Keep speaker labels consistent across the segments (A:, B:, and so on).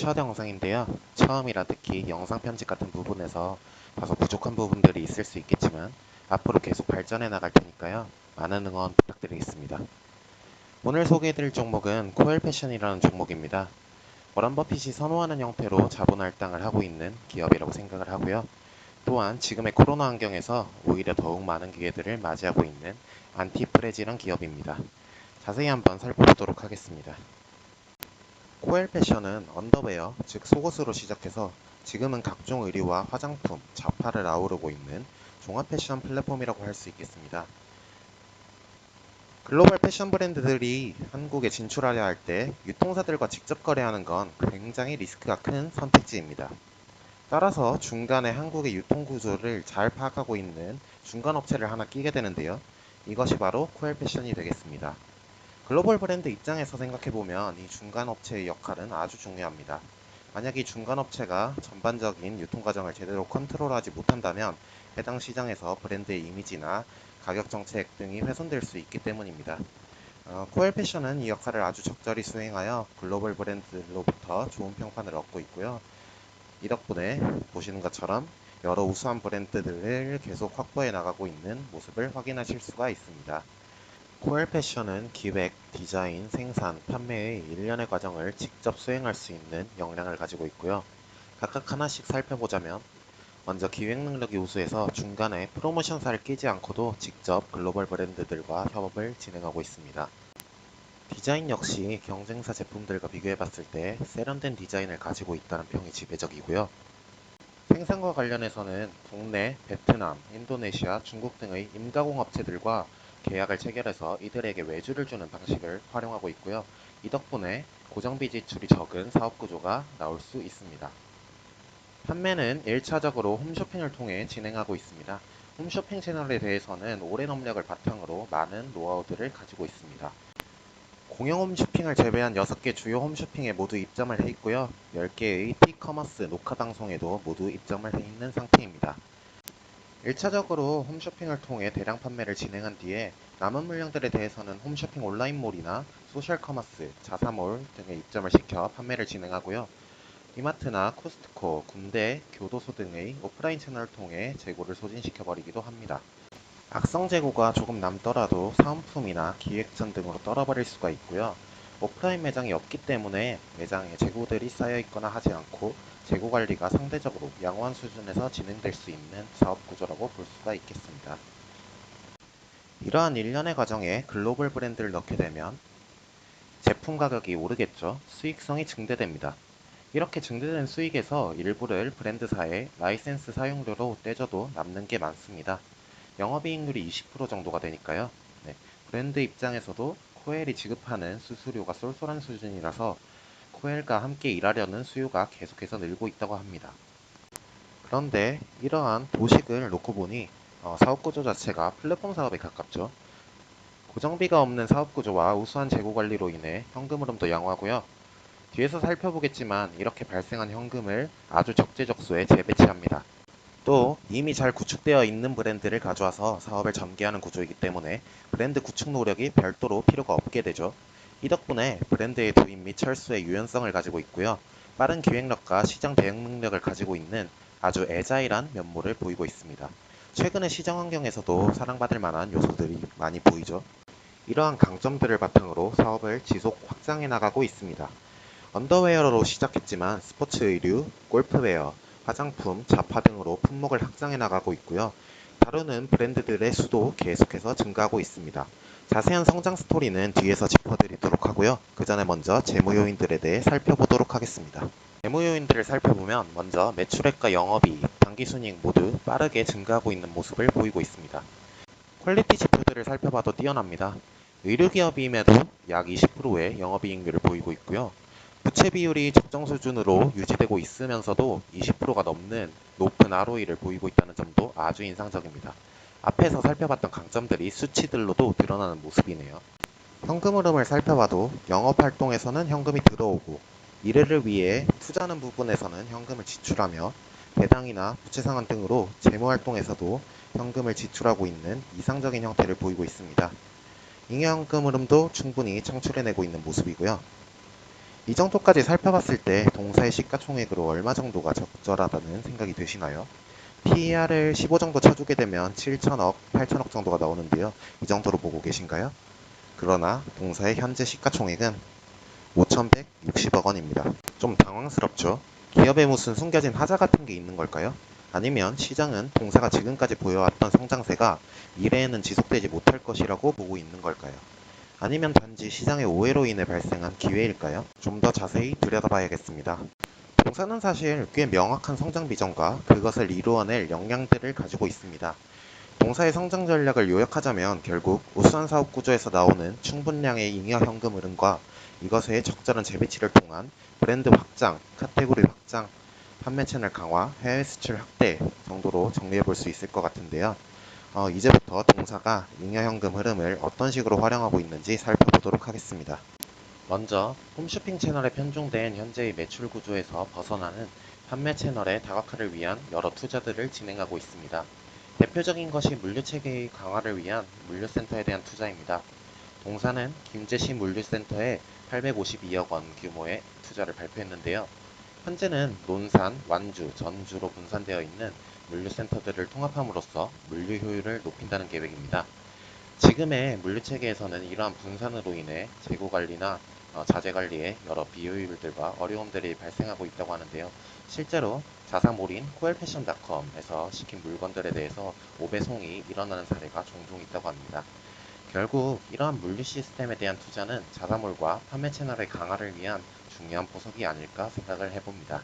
A: 첫 영상인데요. 처음이라 특히 영상 편집 같은 부분에서 다소 부족한 부분들이 있을 수 있겠지만 앞으로 계속 발전해 나갈 테니까요. 많은 응원 부탁드리겠습니다. 오늘 소개해드릴 종목은 코엘 패션이라는 종목입니다. 워런 버핏이 선호하는 형태로 자본 할당을 하고 있는 기업이라고 생각을 하고요. 또한 지금의 코로나 환경에서 오히려 더욱 많은 기회들을 맞이하고 있는 안티프레질한 기업입니다. 자세히 한번 살펴보도록 하겠습니다. 코엘 패션은 언더웨어, 즉 속옷으로 시작해서 지금은 각종 의류와 화장품, 잡화를 아우르고 있는 종합 패션 플랫폼이라고 할 수 있겠습니다. 글로벌 패션 브랜드들이 한국에 진출하려 할 때 유통사들과 직접 거래하는 건 굉장히 리스크가 큰 선택지입니다. 따라서 중간에 한국의 유통 구조를 잘 파악하고 있는 중간 업체를 하나 끼게 되는데요. 이것이 바로 코엘 패션이 되겠습니다. 글로벌 브랜드 입장에서 생각해보면 이 중간 업체의 역할은 아주 중요합니다. 만약 이 중간 업체가 전반적인 유통 과정을 제대로 컨트롤하지 못한다면 해당 시장에서 브랜드의 이미지나 가격 정책 등이 훼손될 수 있기 때문입니다. 코엘 패션은 이 역할을 아주 적절히 수행하여 글로벌 브랜드로부터 좋은 평판을 얻고 있고요. 이 덕분에 보시는 것처럼 여러 우수한 브랜드들을 계속 확보해 나가고 있는 모습을 확인하실 수가 있습니다. 코엘 패션은 기획, 디자인, 생산, 판매의 일련의 과정을 직접 수행할 수 있는 역량을 가지고 있고요. 각각 하나씩 살펴보자면 먼저 기획 능력이 우수해서 중간에 프로모션사를 끼지 않고도 직접 글로벌 브랜드들과 협업을 진행하고 있습니다. 디자인 역시 경쟁사 제품들과 비교해봤을 때 세련된 디자인을 가지고 있다는 평이 지배적이고요. 생산과 관련해서는 국내, 베트남, 인도네시아, 중국 등의 임가공 업체들과 계약을 체결해서 이들에게 외주를 주는 방식을 활용하고 있고요. 이 덕분에 고정비 지출이 적은 사업 구조가 나올 수 있습니다. 판매는 1차적으로 홈쇼핑을 통해 진행하고 있습니다. 홈쇼핑 채널에 대해서는 오랜 업력을 바탕으로 많은 노하우들을 가지고 있습니다. 공영 홈쇼핑을 제외한 6개 주요 홈쇼핑에 모두 입점을 해 있고요. 10개의 티커머스 녹화 방송에도 모두 입점을 해 있는 상태입니다. 1차적으로 홈쇼핑을 통해 대량 판매를 진행한 뒤에 남은 물량들에 대해서는 홈쇼핑 온라인몰이나 소셜커머스, 자사몰 등에 입점을 시켜 판매를 진행하고요. 이마트나 코스트코, 군대, 교도소 등의 오프라인 채널을 통해 재고를 소진시켜버리기도 합니다. 악성 재고가 조금 남더라도 사은품이나 기획전 등으로 떨어버릴 수가 있고요. 오프라인 매장이 없기 때문에 매장에 재고들이 쌓여 있거나 하지 않고 재고 관리가 상대적으로 양호한 수준에서 진행될 수 있는 사업 구조라고 볼 수가 있겠습니다. 이러한 일련의 과정에 글로벌 브랜드를 넣게 되면 제품 가격이 오르겠죠. 수익성이 증대됩니다. 이렇게 증대된 수익에서 일부를 브랜드사의 라이센스 사용료로 떼줘도 남는 게 많습니다. 영업이익률이 20% 정도가 되니까요. 네, 브랜드 입장에서도 코엘이 지급하는 수수료가 쏠쏠한 수준이라서 코엘과 함께 일하려는 수요가 계속해서 늘고 있다고 합니다. 그런데 이러한 도식을 놓고 보니 사업 구조 자체가 플랫폼 사업에 가깝죠. 고정비가 없는 사업 구조와 우수한 재고 관리로 인해 현금 흐름도 양호하고요. 뒤에서 살펴보겠지만 이렇게 발생한 현금을 아주 적재적소에 재배치합니다. 또 이미 잘 구축되어 있는 브랜드를 가져와서 사업을 전개하는 구조이기 때문에 브랜드 구축 노력이 별도로 필요가 없게 되죠. 이 덕분에 브랜드의 도입 및 철수의 유연성을 가지고 있고요. 빠른 기획력과 시장 대응 능력을 가지고 있는 아주 애자일한 면모를 보이고 있습니다. 최근의 시장 환경에서도 사랑받을 만한 요소들이 많이 보이죠. 이러한 강점들을 바탕으로 사업을 지속 확장해 나가고 있습니다. 언더웨어로 시작했지만 스포츠 의류, 골프웨어, 화장품, 잡화 등으로 품목을 확장해 나가고 있고요. 다루는 브랜드들의 수도 계속해서 증가하고 있습니다. 자세한 성장 스토리는 뒤에서 짚어드리도록 하고요. 그 전에 먼저 재무 요인들에 대해 살펴보도록 하겠습니다. 재무 요인들을 살펴보면 먼저 매출액과 영업이익, 당기순이익 모두 빠르게 증가하고 있는 모습을 보이고 있습니다. 퀄리티 지표들을 살펴봐도 뛰어납니다. 의류기업임에도 약 20%의 영업이익률을 보이고 있고요. 부채 비율이 적정 수준으로 유지되고 있으면서도 20%가 넘는 높은 ROE를 보이고 있다는 점도 아주 인상적입니다. 앞에서 살펴봤던 강점들이 수치들로도 드러나는 모습이네요. 현금 흐름을 살펴봐도 영업활동에서는 현금이 들어오고 미래를 위해 투자하는 부분에서는 현금을 지출하며 배당이나 부채 상환 등으로 재무활동에서도 현금을 지출하고 있는 이상적인 형태를 보이고 있습니다. 잉여현금 흐름도 충분히 창출해내고 있는 모습이고요. 이 정도까지 살펴봤을 때 동사의 시가총액으로 얼마 정도가 적절하다는 생각이 드시나요? PER을 15 정도 쳐주게 되면 7천억, 8천억 정도가 나오는데요. 이 정도로 보고 계신가요? 그러나 동사의 현재 시가총액은 5,160억 원입니다. 좀 당황스럽죠? 기업에 무슨 숨겨진 하자 같은 게 있는 걸까요? 아니면 시장은 동사가 지금까지 보여왔던 성장세가 미래에는 지속되지 못할 것이라고 보고 있는 걸까요? 아니면 단지 시장의 오해로 인해 발생한 기회일까요? 좀 더 자세히 들여다봐야겠습니다. 동사는 사실 꽤 명확한 성장 비전과 그것을 이루어낼 역량들을 가지고 있습니다. 동사의 성장 전략을 요약하자면 결국 우수한 사업 구조에서 나오는 충분량의 잉여 현금 흐름과 이것의 적절한 재배치를 통한 브랜드 확장, 카테고리 확장, 판매 채널 강화, 해외 수출 확대 정도로 정리해 볼 수 있을 것 같은데요. 이제부터 동사가 잉여 현금 흐름을 어떤 식으로 활용하고 있는지 살펴보도록 하겠습니다. 먼저 홈쇼핑 채널에 편중된 현재의 매출 구조에서 벗어나는 판매 채널의 다각화를 위한 여러 투자들을 진행하고 있습니다. 대표적인 것이 물류체계의 강화를 위한 물류센터에 대한 투자입니다. 동사는 김제시 물류센터에 852억 원 규모의 투자를 발표했는데요. 현재는 논산, 완주, 전주로 분산되어 있는 물류센터들을 통합함으로써 물류 효율을 높인다는 계획입니다. 지금의 물류체계에서는 이러한 분산으로 인해 재고 관리나 자재 관리에 여러 비효율들과 어려움들이 발생하고 있다고 하는데요. 실제로 자사몰인 코엘패션닷컴에서 시킨 물건들에 대해서 오배송이 일어나는 사례가 종종 있다고 합니다. 결국 이러한 물류 시스템에 대한 투자는 자사몰과 판매 채널의 강화를 위한 중요한 보석이 아닐까 생각을 해봅니다.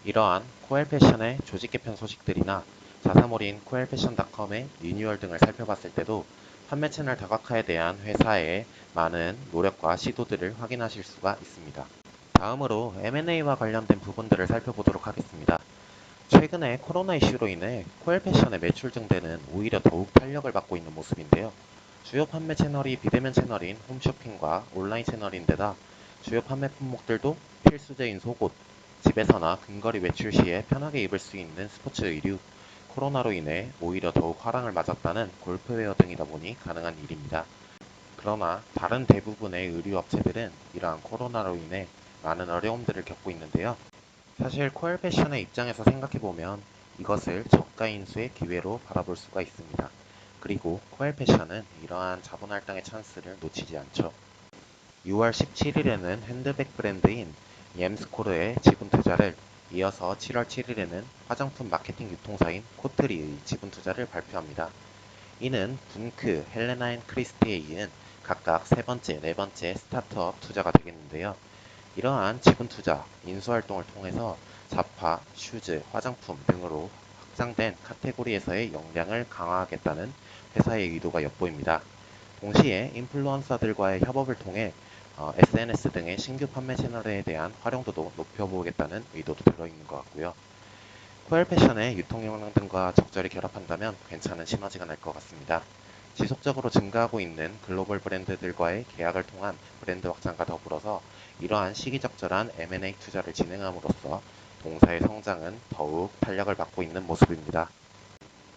A: 이러한 코엘패션의 조직 개편 소식들이나 자사몰인 코엘패션닷컴의 리뉴얼 등을 살펴봤을 때도 판매 채널 다각화에 대한 회사의 많은 노력과 시도들을 확인하실 수가 있습니다. 다음으로 M&A와 관련된 부분들을 살펴보도록 하겠습니다. 최근에 코로나 이슈로 인해 코엘패션의 매출 증대는 오히려 더욱 탄력을 받고 있는 모습인데요. 주요 판매 채널이 비대면 채널인 홈쇼핑과 온라인 채널인데다 주요 판매 품목들도 필수제인 속옷, 집에서나 근거리 외출 시에 편하게 입을 수 있는 스포츠 의류, 코로나로 인해 오히려 더욱 화랑을 맞았다는 골프웨어 등이다 보니 가능한 일입니다. 그러나 다른 대부분의 의류 업체들은 이러한 코로나로 인해 많은 어려움들을 겪고 있는데요. 사실 코엘 패션의 입장에서 생각해보면 이것을 저가 인수의 기회로 바라볼 수가 있습니다. 그리고 코엘 패션은 이러한 자본 할당의 찬스를 놓치지 않죠. 6월 17일에는 핸드백 브랜드인 옘스코르의 지분 투자를, 이어서 7월 7일에는 화장품 마케팅 유통사인 코트리의 지분 투자를 발표합니다. 이는 분크, 헬레나 앤 크리스티에 이은 각각 세 번째, 네 번째 스타트업 투자가 되겠는데요. 이러한 지분 투자, 인수 활동을 통해서 잡화, 슈즈, 화장품 등으로 확장된 카테고리에서의 역량을 강화하겠다는 회사의 의도가 엿보입니다. 동시에 인플루언서들과의 협업을 통해 SNS 등의 신규 판매 채널에 대한 활용도도 높여보겠다는 의도도 들어있는 것 같고요. 코엘 패션의 유통 역량 등과 적절히 결합한다면 괜찮은 시너지가 날 것 같습니다. 지속적으로 증가하고 있는 글로벌 브랜드들과의 계약을 통한 브랜드 확장과 더불어서 이러한 시기적절한 M&A 투자를 진행함으로써 동사의 성장은 더욱 탄력을 받고 있는 모습입니다.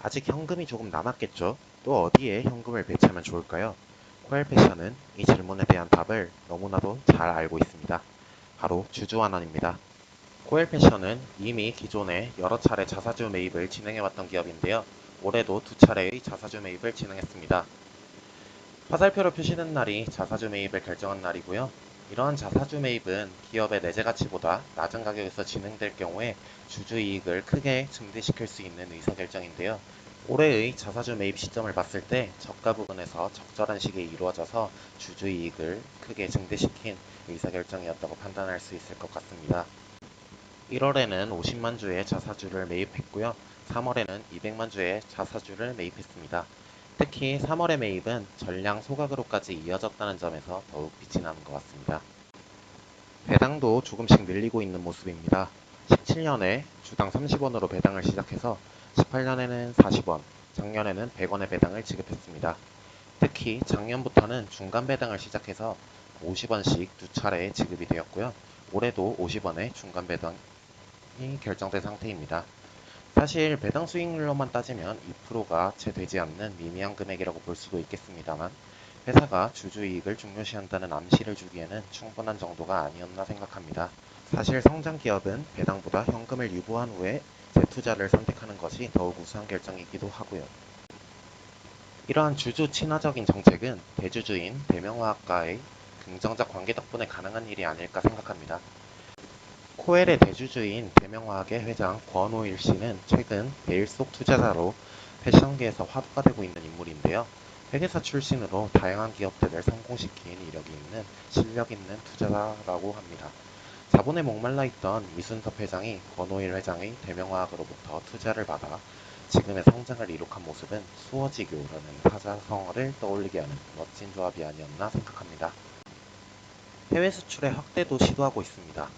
A: 아직 현금이 조금 남았겠죠? 또 어디에 현금을 배치하면 좋을까요? 코엘 패션은 이 질문에 대한 답을 너무나도 잘 알고 있습니다. 바로 주주환원입니다. 코엘 패션은 이미 기존에 여러 차례 자사주 매입을 진행해왔던 기업인데요. 올해도 두 차례의 자사주 매입을 진행했습니다. 화살표로 표시된 날이 자사주 매입을 결정한 날이고요. 이러한 자사주 매입은 기업의 내재 가치보다 낮은 가격에서 진행될 경우에 주주 이익을 크게 증대시킬 수 있는 의사결정인데요. 올해의 자사주 매입 시점을 봤을 때 저가 부근에서 적절한 시기에 이루어져서 주주 이익을 크게 증대시킨 의사결정이었다고 판단할 수 있을 것 같습니다. 1월에는 50만 주의 자사주를 매입했고요. 3월에는 200만 주의 자사주를 매입했습니다. 특히 3월의 매입은 전량 소각으로까지 이어졌다는 점에서 더욱 빛이 나는 것 같습니다. 배당도 조금씩 늘리고 있는 모습입니다. 17년에 주당 30원으로 배당을 시작해서 18년에는 40원, 작년에는 100원의 배당을 지급했습니다. 특히 작년부터는 중간 배당을 시작해서 50원씩 두 차례 지급이 되었고요. 올해도 50원의 중간 배당이 결정된 상태입니다. 사실 배당 수익률로만 따지면 2%가 채 되지 않는 미미한 금액이라고 볼 수도 있겠습니다만 회사가 주주이익을 중요시한다는 암시를 주기에는 충분한 정도가 아니었나 생각합니다. 사실 성장 기업은 배당보다 현금을 유보한 후에 재투자를 선택하는 것이 더욱 우수한 결정이기도 하고요. 이러한 주주 친화적인 정책은 대주주인 대명화학과의 긍정적 관계 덕분에 가능한 일이 아닐까 생각합니다. 코엘의 대주주인 대명화학의 회장 권오일 씨는 최근 베일 속 투자자로 패션계에서 화두가 되고 있는 인물인데요. 회계사 출신으로 다양한 기업들을 성공시킨 이력이 있는 실력 있는 투자자라고 합니다. 자본에 목말라 있던 이순섭 회장이 권오일 회장의 대명화학으로부터 투자를 받아 지금의 성장을 이룩한 모습은 수어지교라는 사자성어를 떠올리게 하는 멋진 조합이 아니었나 생각합니다. 해외 수출의 확대도 시도하고 있습니다.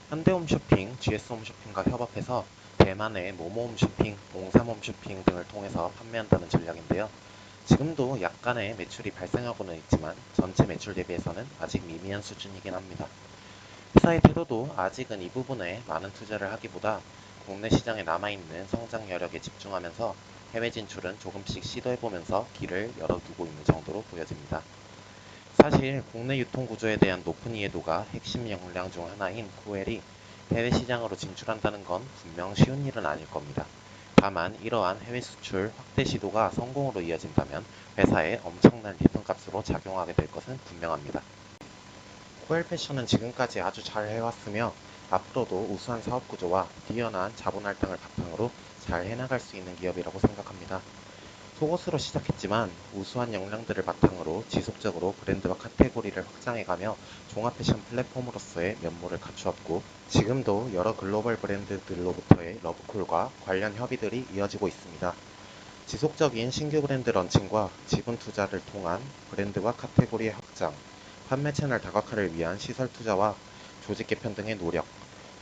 A: 현대홈쇼핑, GS홈쇼핑과 협업해서 대만의 모모홈쇼핑, 몽삼홈쇼핑 등을 통해서 판매한다는 전략인데요. 지금도 약간의 매출이 발생하고는 있지만 전체 매출 대비해서는 아직 미미한 수준이긴 합니다. 회사의 태도도 아직은 이 부분에 많은 투자를 하기보다 국내 시장에 남아있는 성장 여력에 집중하면서 해외 진출은 조금씩 시도해보면서 길을 열어두고 있는 정도로 보여집니다. 사실 국내 유통 구조에 대한 높은 이해도가 핵심 역량 중 하나인 코엘이 해외 시장으로 진출한다는 건 분명 쉬운 일은 아닐 겁니다. 다만 이러한 해외 수출 확대 시도가 성공으로 이어진다면 회사에 엄청난 리턴값으로 작용하게 될 것은 분명합니다. 코엘 패션은 지금까지 아주 잘 해왔으며 앞으로도 우수한 사업 구조와 뛰어난 자본 할당을 바탕으로 잘 해나갈 수 있는 기업이라고 생각합니다. 속옷으로 시작했지만 우수한 역량들을 바탕으로 지속적으로 브랜드와 카테고리를 확장해가며 종합 패션 플랫폼으로서의 면모를 갖추었고 지금도 여러 글로벌 브랜드들로부터의 러브콜과 관련 협의들이 이어지고 있습니다. 지속적인 신규 브랜드 런칭과 지분 투자를 통한 브랜드와 카테고리의 확장, 판매 채널 다각화를 위한 시설 투자와 조직 개편 등의 노력,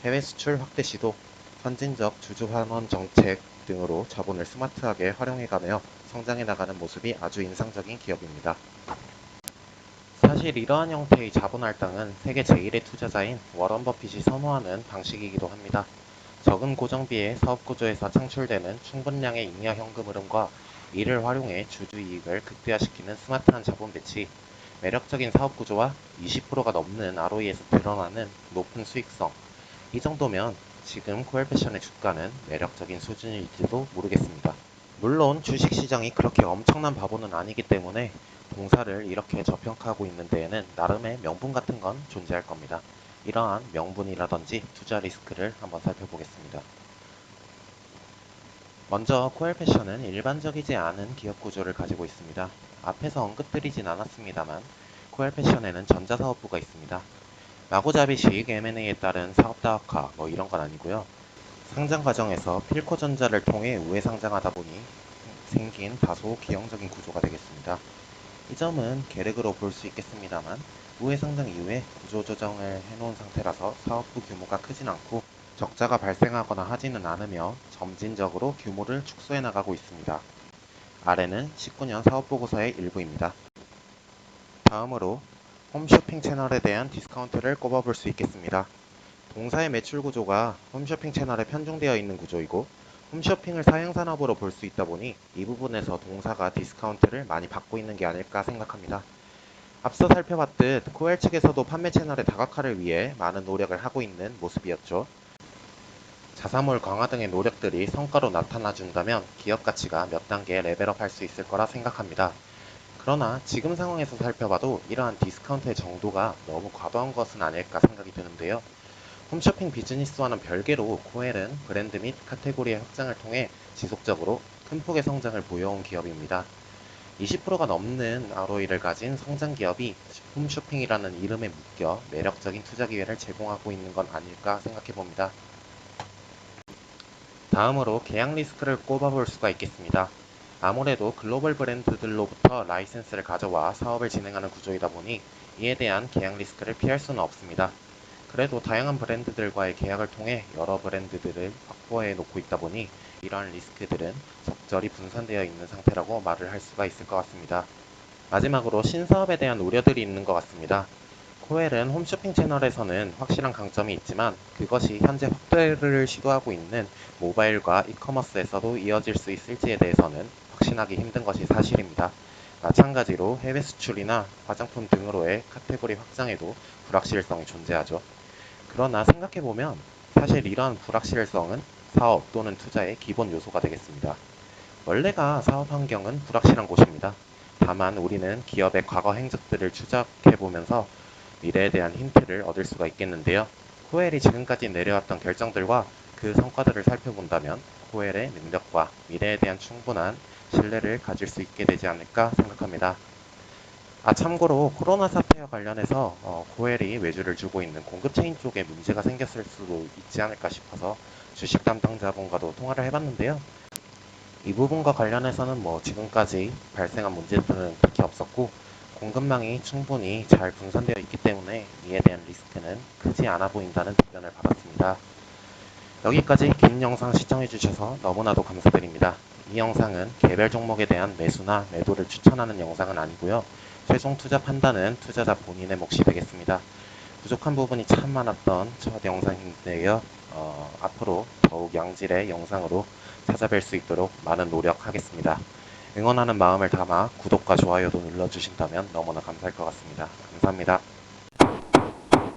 A: 해외 수출 확대 시도, 선진적 주주 환원 정책 등으로 자본을 스마트하게 활용해가며 성장해 나가는 모습이 아주 인상적인 기업입니다. 사실 이러한 형태의 자본 할당은 세계 제1의 투자자인 워런 버핏이 선호하는 방식이기도 합니다. 적은 고정비의 사업 구조에서 창출되는 충분량의 잉여 현금 흐름과 이를 활용해 주주 이익을 극대화시키는 스마트한 자본 배치, 매력적인 사업 구조와 20%가 넘는 ROE에서 드러나는 높은 수익성. 이 정도면 지금 코엘패션의 주가는 매력적인 수준일지도 모르겠습니다. 물론 주식시장이 그렇게 엄청난 바보는 아니기 때문에 동사를 이렇게 저평가하고 있는 데에는 나름의 명분 같은 건 존재할 겁니다. 이러한 명분이라든지 투자 리스크를 한번 살펴보겠습니다. 먼저 코엘패션은 일반적이지 않은 기업 구조를 가지고 있습니다. 앞에서 언급드리진 않았습니다만 코엘패션에는 전자사업부가 있습니다. 마구잡이식 M&A에 따른 사업 다각화 이런 건 아니고요. 상장 과정에서 필코전자를 통해 우회 상장하다 보니 생긴 다소 기형적인 구조가 되겠습니다. 이 점은 계륵으로 볼 수 있겠습니다만 우회 상장 이후에 구조 조정을 해놓은 상태라서 사업부 규모가 크진 않고 적자가 발생하거나 하지는 않으며 점진적으로 규모를 축소해 나가고 있습니다. 아래는 19년 사업보고서의 일부입니다. 다음으로 홈쇼핑 채널에 대한 디스카운트를 꼽아볼 수 있겠습니다. 동사의 매출 구조가 홈쇼핑 채널에 편중되어 있는 구조이고 홈쇼핑을 사행산업으로 볼 수 있다 보니 이 부분에서 동사가 디스카운트를 많이 받고 있는 게 아닐까 생각합니다. 앞서 살펴봤듯 코엘 측에서도 판매 채널의 다각화를 위해 많은 노력을 하고 있는 모습이었죠. 자사몰 강화 등의 노력들이 성과로 나타나준다면 기업 가치가 몇 단계 레벨업 할 수 있을 거라 생각합니다. 그러나 지금 상황에서 살펴봐도 이러한 디스카운트의 정도가 너무 과도한 것은 아닐까 생각이 드는데요. 홈쇼핑 비즈니스와는 별개로 코엘은 브랜드 및 카테고리의 확장을 통해 지속적으로 큰 폭의 성장을 보여온 기업입니다. 20%가 넘는 ROE를 가진 성장 기업이 홈쇼핑이라는 이름에 묶여 매력적인 투자 기회를 제공하고 있는 건 아닐까 생각해 봅니다. 다음으로 계약 리스크를 꼽아볼 수가 있겠습니다. 아무래도 글로벌 브랜드들로부터 라이센스를 가져와 사업을 진행하는 구조이다 보니 이에 대한 계약 리스크를 피할 수는 없습니다. 그래도 다양한 브랜드들과의 계약을 통해 여러 브랜드들을 확보해 놓고 있다 보니 이러한 리스크들은 적절히 분산되어 있는 상태라고 말을 할 수가 있을 것 같습니다. 마지막으로 신사업에 대한 우려들이 있는 것 같습니다. 코엘은 홈쇼핑 채널에서는 확실한 강점이 있지만 그것이 현재 확대를 시도하고 있는 모바일과 이커머스에서도 이어질 수 있을지에 대해서는 확신하기 힘든 것이 사실입니다. 마찬가지로 해외 수출이나 화장품 등으로의 카테고리 확장에도 불확실성이 존재하죠. 그러나 생각해보면 사실 이러한 불확실성은 사업 또는 투자의 기본 요소가 되겠습니다. 원래가 사업 환경은 불확실한 곳입니다. 다만 우리는 기업의 과거 행적들을 추적해보면서 미래에 대한 힌트를 얻을 수가 있겠는데요. 코엘이 지금까지 내려왔던 결정들과 그 성과들을 살펴본다면 코엘의 능력과 미래에 대한 충분한 신뢰를 가질 수 있게 되지 않을까 생각합니다. 참고로 코로나 사태와 관련해서 코엘이 외주를 주고 있는 공급 체인 쪽에 문제가 생겼을 수도 있지 않을까 싶어서 주식 담당자분과도 통화를 해봤는데요. 이 부분과 관련해서는 지금까지 발생한 문제들은 특히 없었고 공급망이 충분히 잘 분산되어 있기 때문에 이에 대한 리스크는 크지 않아 보인다는 답변을 받았습니다. 여기까지 긴 영상 시청해주셔서 너무나도 감사드립니다. 이 영상은 개별 종목에 대한 매수나 매도를 추천하는 영상은 아니고요. 최종 투자 판단은 투자자 본인의 몫이 되겠습니다. 부족한 부분이 참 많았던 첫 영상인데요. 앞으로 더욱 양질의 영상으로 찾아뵐 수 있도록 많은 노력하겠습니다. 응원하는 마음을 담아 구독과 좋아요도 눌러주신다면 너무나 감사할 것 같습니다. 감사합니다.